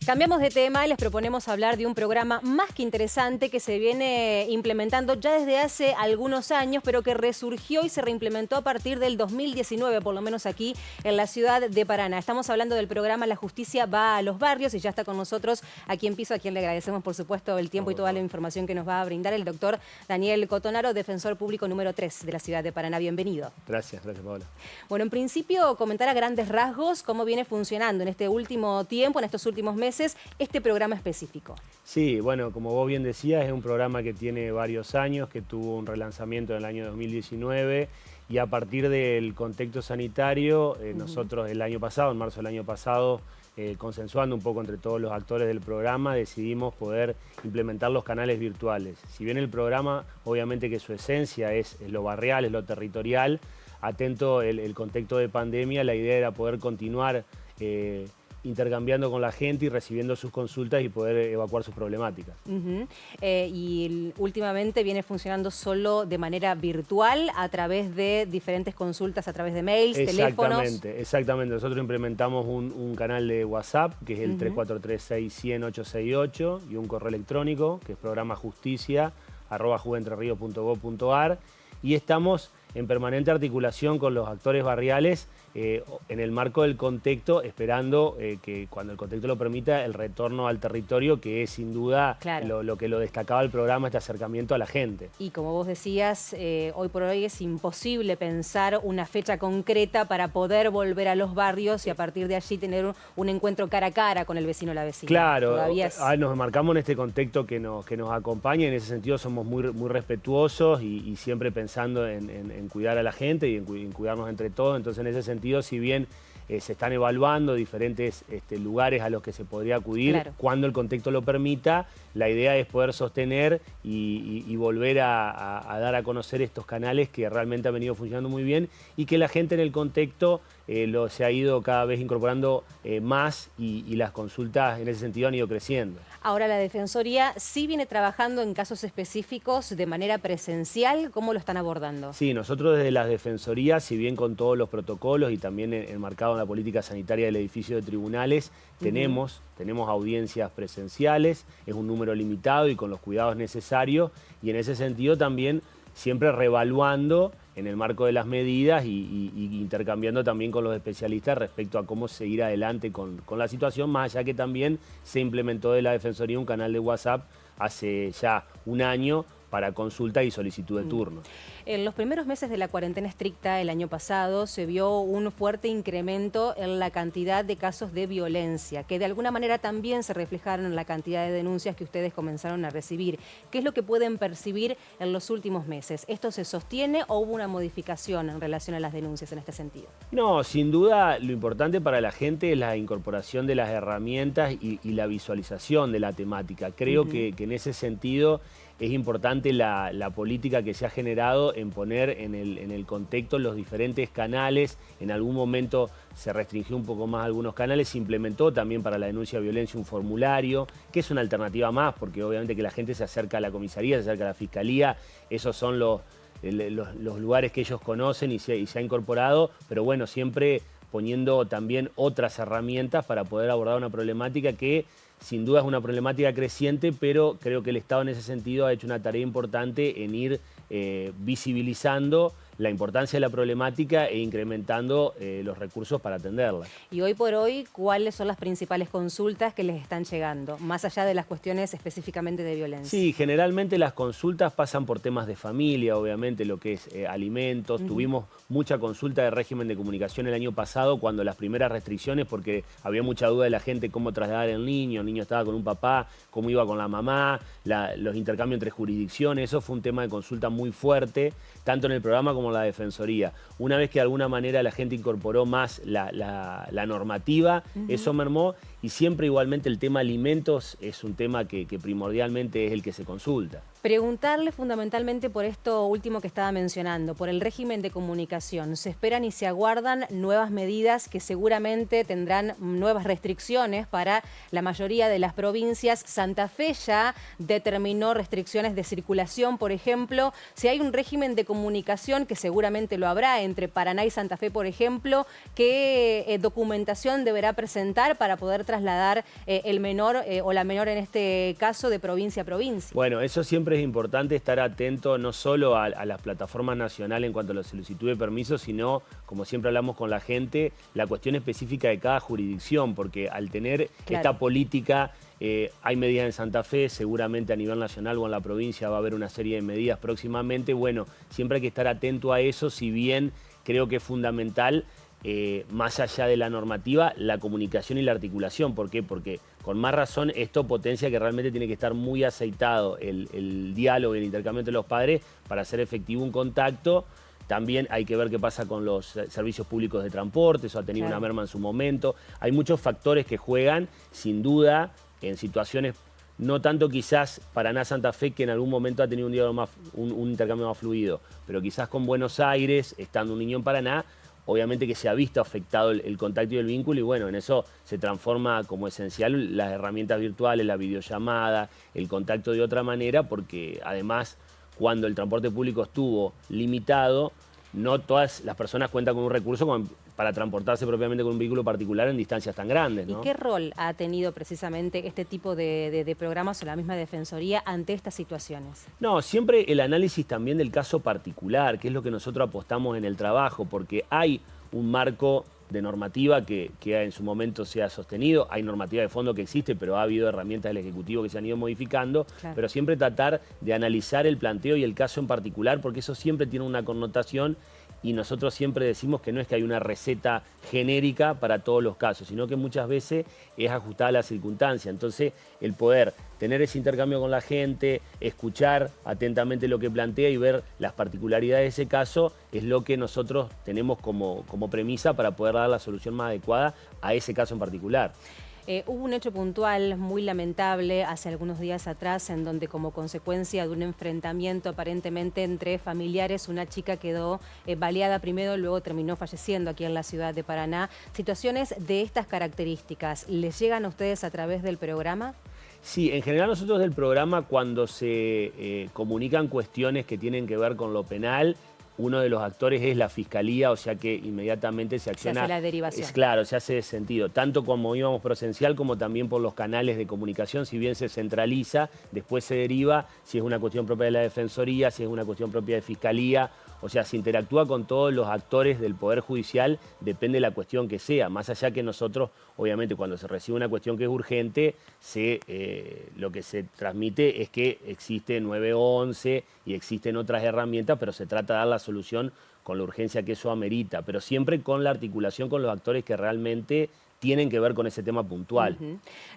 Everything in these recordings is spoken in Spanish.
Cambiamos de tema y les proponemos hablar de un programa más que interesante que se viene implementando ya desde hace algunos años, pero que resurgió y se reimplementó a partir del 2019, por lo menos aquí en la ciudad de Paraná. Estamos hablando del programa La Justicia va a los barrios y ya está con nosotros aquí en piso, a quien le agradecemos por supuesto el tiempo y toda la información que nos va a brindar el doctor Daniel Cotonaro, defensor público número 3 de la ciudad de Paraná. Bienvenido. Gracias Paola. Bueno, en principio comentar a grandes rasgos cómo viene funcionando en este último tiempo, en estos últimos meses, este programa específico. Sí, bueno, como vos bien decías, es un programa que tiene varios años, que tuvo un relanzamiento en el año 2019 y a partir del contexto sanitario, nosotros el año pasado, en marzo del año pasado, consensuando un poco entre todos los actores del programa, decidimos poder implementar los canales virtuales. Si bien el programa, obviamente que su esencia es lo barrial, es lo territorial, atento el contexto de pandemia, la idea era poder continuar intercambiando con la gente y recibiendo sus consultas y poder evacuar sus problemáticas. Últimamente viene funcionando solo de manera virtual, a través de diferentes consultas, a través de mails, teléfonos. Exactamente. Nosotros implementamos un canal de WhatsApp, que es el 3436-100-868, y un correo electrónico, que es programajusticia@juventrerrios.gov.ar, y estamos en permanente articulación con los actores barriales en el marco del contexto, esperando que cuando el contexto lo permita, el retorno al territorio, que es sin duda lo que lo destacaba el programa, este acercamiento a la gente. Y como vos decías, hoy por hoy es imposible pensar una fecha concreta para poder volver a los barrios y a partir de allí tener un encuentro cara a cara con el vecino o la vecina. Claro, nos marcamos en este contexto que nos acompaña, en ese sentido somos muy respetuosos y siempre pensando en cuidar a la gente y en cuidarnos entre todos. Entonces, en ese sentido, si bien se están evaluando diferentes lugares a los que se podría acudir, cuando el contexto lo permita, la idea es poder sostener y volver a dar a conocer estos canales que realmente han venido funcionando muy bien y que la gente en el contexto se ha ido cada vez incorporando más y las consultas en ese sentido han ido creciendo. Ahora, la Defensoría sí viene trabajando en casos específicos de manera presencial. ¿Cómo lo están abordando? Sí, nosotros desde las Defensorías, si bien con todos los protocolos y también enmarcado en la política sanitaria del edificio de tribunales, tenemos audiencias presenciales, es un número limitado y con los cuidados necesarios, y en ese sentido también siempre reevaluando en el marco de las medidas y intercambiando también con los especialistas respecto a cómo seguir adelante con la situación, más allá que también se implementó de la Defensoría un canal de WhatsApp hace ya un año para consulta y solicitud de turno. En los primeros meses de la cuarentena estricta el año pasado se vio un fuerte incremento en la cantidad de casos de violencia, que de alguna manera también se reflejaron en la cantidad de denuncias que ustedes comenzaron a recibir. ¿Qué es lo que pueden percibir en los últimos meses? ¿Esto se sostiene o hubo una modificación en relación a las denuncias en este sentido? No, sin duda lo importante para la gente es la incorporación de las herramientas y la visualización de la temática. Creo que en ese sentido es importante la política que se ha generado en poner en el contexto los diferentes canales. En algún momento se restringió un poco más algunos canales, se implementó también para la denuncia de violencia un formulario, que es una alternativa más, porque obviamente que la gente se acerca a la comisaría, se acerca a la fiscalía, esos son los lugares que ellos conocen y se ha incorporado, pero bueno, siempre poniendo también otras herramientas para poder abordar una problemática que sin duda es una problemática creciente, pero creo que el Estado en ese sentido ha hecho una tarea importante en ir visibilizando la importancia de la problemática e incrementando los recursos para atenderla. Y hoy por hoy, ¿cuáles son las principales consultas que les están llegando, más allá de las cuestiones específicamente de violencia? Sí, generalmente las consultas pasan por temas de familia, obviamente lo que es alimentos. Tuvimos mucha consulta de régimen de comunicación el año pasado cuando las primeras restricciones, porque había mucha duda de la gente cómo trasladar al niño. El niño estaba con un papá, cómo iba con la mamá, los intercambios entre jurisdicciones. Eso fue un tema de consulta muy fuerte, tanto en el programa como en la Defensoría. Una vez que de alguna manera la gente incorporó más la normativa, eso mermó, y siempre igualmente el tema alimentos es un tema que primordialmente es el que se consulta. Preguntarle fundamentalmente por esto último que estaba mencionando, por el régimen de comunicación. ¿Se esperan y se aguardan nuevas medidas que seguramente tendrán nuevas restricciones para la mayoría de las provincias? Santa Fe ya determinó restricciones de circulación, por ejemplo. Si hay un régimen de comunicación, que seguramente lo habrá, entre Paraná y Santa Fe, por ejemplo, ¿qué documentación deberá presentar para poder trasladar el menor o la menor en este caso de provincia a provincia. Bueno, eso siempre es importante, estar atento no solo a las plataformas nacionales en cuanto a la solicitud de permiso, sino, como siempre hablamos con la gente, la cuestión específica de cada jurisdicción, porque al tener esta política, hay medidas en Santa Fe, seguramente a nivel nacional o en la provincia va a haber una serie de medidas próximamente. Bueno, siempre hay que estar atento a eso, si bien creo que es fundamental, más allá de la normativa, la comunicación y la articulación. ¿Por qué? Porque con más razón esto potencia que realmente tiene que estar muy aceitado el diálogo y el intercambio entre los padres para hacer efectivo un contacto. También hay que ver qué pasa con los servicios públicos de transporte, eso ha tenido una merma en su momento. Hay muchos factores que juegan, sin duda, en situaciones, no tanto quizás Paraná-Santa Fe, que en algún momento ha tenido un diálogo un intercambio más fluido, pero quizás con Buenos Aires, estando un niño en Paraná, obviamente que se ha visto afectado el contacto y el vínculo, y bueno, en eso se transforma como esencial las herramientas virtuales, la videollamada, el contacto de otra manera, porque además cuando el transporte público estuvo limitado, no todas las personas cuentan con un recurso para transportarse propiamente con un vehículo particular en distancias tan grandes, ¿no? ¿Y qué rol ha tenido precisamente este tipo de programas o la misma Defensoría ante estas situaciones? No, siempre el análisis también del caso particular, que es lo que nosotros apostamos en el trabajo, porque hay un marco de normativa que en su momento se ha sostenido, hay normativa de fondo que existe, pero ha habido herramientas del Ejecutivo que se han ido modificando, pero siempre tratar de analizar el planteo y el caso en particular, porque eso siempre tiene una connotación, y nosotros siempre decimos que no es que hay una receta genérica para todos los casos, sino que muchas veces es ajustada a la circunstancia. Entonces, el poder tener ese intercambio con la gente, escuchar atentamente lo que plantea y ver las particularidades de ese caso, es lo que nosotros tenemos como premisa para poder dar la solución más adecuada a ese caso en particular. Hubo un hecho puntual muy lamentable hace algunos días atrás en donde, como consecuencia de un enfrentamiento aparentemente entre familiares, una chica quedó baleada primero, luego terminó falleciendo aquí en la ciudad de Paraná. ¿Situaciones de estas características les llegan a ustedes a través del programa? Sí, en general nosotros del programa, cuando se comunican cuestiones que tienen que ver con lo penal, uno de los actores es la Fiscalía, o sea que inmediatamente se acciona. Se hace la derivación. Claro, se hace de sentido, tanto como íbamos presencial como también por los canales de comunicación. Si bien se centraliza, después se deriva si es una cuestión propia de la Defensoría, si es una cuestión propia de Fiscalía. O sea, se interactúa con todos los actores del Poder Judicial, depende de la cuestión que sea. Más allá que nosotros, obviamente, cuando se recibe una cuestión que es urgente, lo que se transmite es que existe 911 y existen otras herramientas, pero se trata de dar la solución con la urgencia que eso amerita, pero siempre con la articulación con los actores que realmente tienen que ver con ese tema puntual.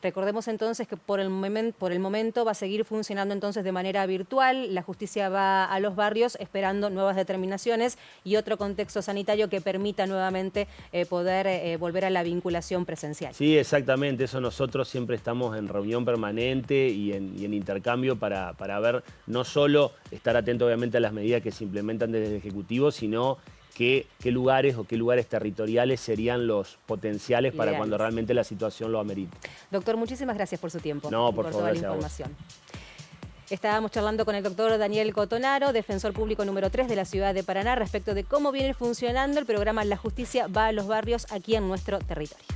Recordemos entonces que por el momento va a seguir funcionando entonces de manera virtual. La justicia va a los barrios esperando nuevas determinaciones y otro contexto sanitario que permita nuevamente poder volver a la vinculación presencial. Sí, exactamente. Eso nosotros siempre estamos en reunión permanente y en intercambio para ver, no solo estar atento obviamente a las medidas que se implementan desde el Ejecutivo, sino qué lugares o qué lugares territoriales serían los potenciales para cuando realmente la situación lo amerite. Doctor, muchísimas gracias por su tiempo. No, por favor, toda la información. Estábamos charlando con el doctor Daniel Cotonaro, defensor público número 3 de la ciudad de Paraná, respecto de cómo viene funcionando el programa La Justicia va a los barrios aquí en nuestro territorio.